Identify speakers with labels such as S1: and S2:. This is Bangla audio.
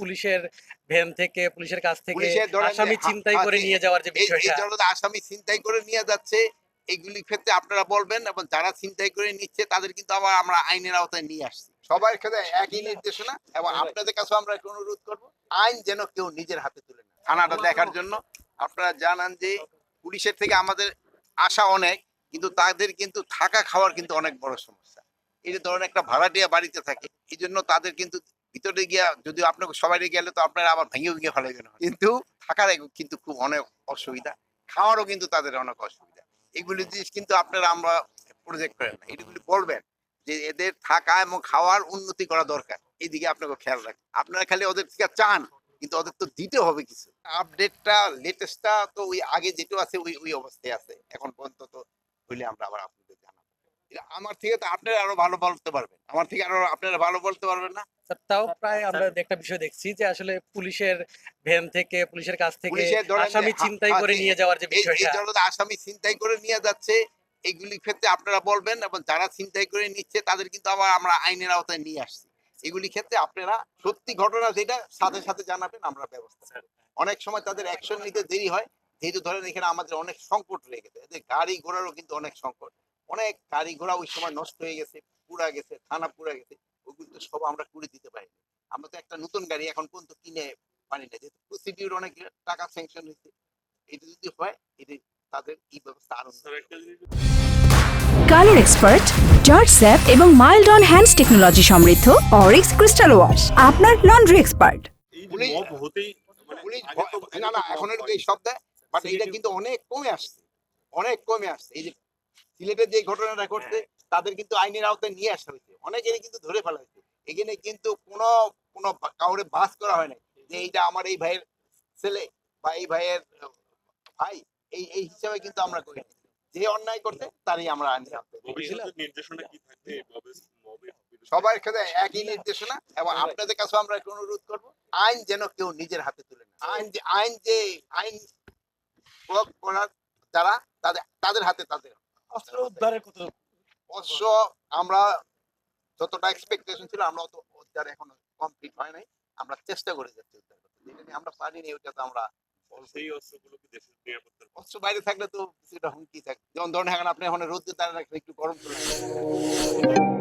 S1: পুলিশের ভ্যান থেকে পুলিশের কাছ থেকে
S2: পুলিশের ধরেন যে
S1: আসামি ছিনতাই করে নিয়ে যাওয়ার যে
S2: এই
S1: বিষয়টা
S2: ধরনের আসামি ছিনতাই করে নিয়ে যাচ্ছে, এইগুলির ক্ষেত্রে আপনারা বলবেন, এবং যারা ছিনতাই করে নিচ্ছে তাদের কিন্তু আবার আমরা আইনের আওতায় নিয়ে আসছি। সবার ক্ষেত্রে একই নির্দেশনা, এবং আপনাদের কাছে আমরা একটা অনুরোধ করবো, আইন যেন কেউ নিজের হাতে তুলে না। থানাটা দেখার জন্য আপনারা জানান যে পুলিশের থেকে আমাদের আশা অনেক, কিন্তু তাদের কিন্তু থাকা খাওয়ার কিন্তু অনেক বড় সমস্যা। এই যে ধরেন একটা ভাড়াটিয়া বাড়িতে থাকে, এই জন্য তাদের কিন্তু ভিতরে গিয়া, যদিও আপনাকে সবাই গেলে তো আপনারা আবার ভেঙে ভেঙে ফেলাইবেন, কিন্তু থাকার কিন্তু খুব অনেক অসুবিধা, খাওয়ারও কিন্তু তাদের অনেক অসুবিধা। এগুলি জিনিস কিন্তু আপনারা আমরা প্রজেক্ট করেন না, এগুলি বলবেন যে এদের থাকা এবং খাওয়ার উন্নতি করা দরকার, এইদিকে আপনাকে খেয়াল রাখেন। আপনারা খালি ওদের থেকে চান, কিন্তু ওদের তো দিতে হবে কিছু। আপডেটটা লেটেস্টটা তো ওই আগে যেটা আছে ওই ওই অবস্থায় আছে এখন পর্যন্ত, তো হইলে আমরা আবার আপনাদের জানাবো। এটা আমার থেকে তো আপনারা আরো ভালো বলতে পারবেন, আমার থেকে আরো আপনারা ভালো বলতে পারবেন না।
S1: স্যার, তাও প্রায় আমরা একটা বিষয় দেখছি যে আসলে পুলিশের ভ্যান থেকে পুলিশের কাছ থেকে
S2: পুলিশের ধরেন যে
S1: আসামি ছিনতাই করে নিয়ে যাওয়ার যে
S2: এই
S1: বিষয়টা
S2: ধরনের আসামি ছিনতাই করে নিয়ে যাচ্ছে, এইগুলির ক্ষেত্রে আপনারা বলবেন, এবং যারা ছিনতাই করে নিচ্ছে তাদের কিন্তু আবার আমরা আইনের আওতায় নিয়ে আসছি। এগুলি ক্ষেত্রে আপনারা সত্যি ঘটনা যেটা সাথে সাথে জানাবেন, আমরা ব্যবস্থা করব। অনেক সময় তাদের অ্যাকশন নিতে দেরি হয়, যেহেতু ধরেন এখানে আমাদের অনেক সংকট রয়ে গেছে, এদের গাড়ি ঘোড়ারও কিন্তু অনেক সংকট, অনেক গাড়ি ঘোড়া ওই সময় নষ্ট হয়ে গেছে, পুড়া গেছে, থানা পুড়া গেছে, ওগুলো তো সব আমরা করে দিতে পারিনি। আমরা তো একটা নতুন গাড়ি এখন পর্যন্ত কিনে পারি না, যেহেতু প্রসিডিউর অনেক টাকা স্যাংশন হয়েছে। এটা যদি হয়, এটা তাদের এই ব্যবস্থা আরো
S3: কালার এক্সপার্ট, জর্জ স্যাপ এবং মাইল্ড অন হ্যান্ডস টেকনোলজি সমৃদ্ধ অরিক্স ক্রিস্টাল ওয়াশ আপনার লন্ড্রি এক্সপার্ট।
S2: পুলিশ না না এখন এই শব্দ, বাট এটা কিন্তু অনেক কমে আসছে, অনেক কমে আসছে। এই যে সিলেটের যে ঘটনাটা ঘটছে, তাদের কিন্তু আইনের আওতায় নিয়ে আসা হয়েছে, অনেকেরই কিন্তু ধরে ফেলা হয়েছে। এখানে কিন্তু কোনো কোনো কাউরে বাস করা হয় নাই যে এইটা আমার এই ভাইয়ের ছেলে বা এই ভাইয়ের ভাই, এই এই হিসাবে কিন্তু আমরা করি না। যে অন্যায় করতে তারই আমরা আইনের আওতায়
S4: নির্দেশনা কি থাকবে
S2: সবার ক্ষেত্রে একই নির্দেশনা, এবং আপনাদের কাছে আমরা একটা অনুরোধ করবো, আইন যেন কেউ নিজের হাতে তুলে না। আইন প্রয়োগ করার যারা তাদের তাদের হাতে, তাদের
S1: অস্ত্র উদ্ধারের কত
S2: অবশ্য আমরা যতটা এক্সপেকটেশন ছিল, আমরা অত উদ্ধার এখনো কমপ্লিট হয় নাই। আমরা চেষ্টা করে যাচ্ছি উদ্ধার করতে, যেটা নিয়ে আমরা পারিনি ওইটা তো আমরা
S4: সেই অস্ত্রগুলো কি দেশের নিরাপত্তার
S2: অস্ত্র বাইরে থাকলে তো কিছুটা হুমকি থাকে, যেমন ধরেন এখন আপনি এখন রোদ্রে দাঁড়িয়ে রাখলে একটু গরম চলে আসে।